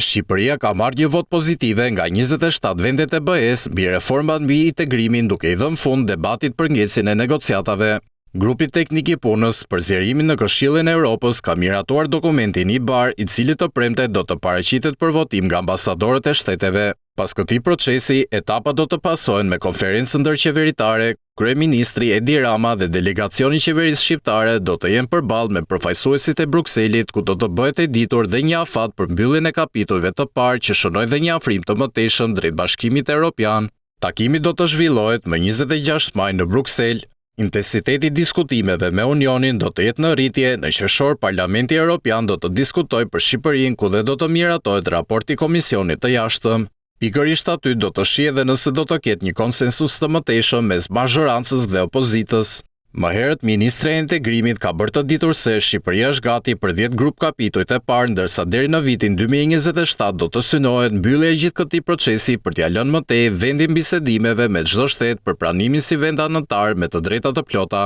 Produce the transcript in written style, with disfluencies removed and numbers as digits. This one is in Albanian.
Shqipëria ka marrë një vot pozitive nga 27 vendet e BE-s mbi reformat mbi integrimin, duke i dhënë fund debatit për ngecjen e negociatave. Grupi teknik i punës për zgjerimin në Këshillin e Evropës ka miratuar dokumentin IBAR, i cili të premte do të paraqitet për votim nga ambasadorët e shteteve. Pas këtij procesi, etapat do të pasohen me konferencën ndërqeveritare. Kryeministri Edi Rama dhe delegacioni i qeverisë shqiptare do të jenë përballë me përfaqësuesit e Brukselit, ku do të bëhet e ditur dhe një afat për mbylljen e kapitujve të parë që shënojnë dhe një afrim të mëtejshëm drejt Bashkimit Evropian. Takimi do të zhvillohet më 26 maj në Bruksel. Intensiteti i diskutimeve me Unionin do të jetë në rritje. Në qershor, Parlamenti Evropian do të diskutojë për Shqipërinë, ku dhe do të miratohet raporti Komisionit të Jashtëm. Pikërisht aty do të shihej edhe nëse do të ketë një konsensus të mëtejshëm mes mazhorancës dhe opozitës. Më herët, Ministri e Integrimit ka bërë të ditur se Shqipëria është gati për 10 grup kapitujt e parë, ndërsa deri në vitin 2027 do të synohet mbyllja e gjithë këtij procesi për t'ia lënë më tej vendin bisedimeve me çdo shtet për pranimin si vend anëtar me të drejta të plota.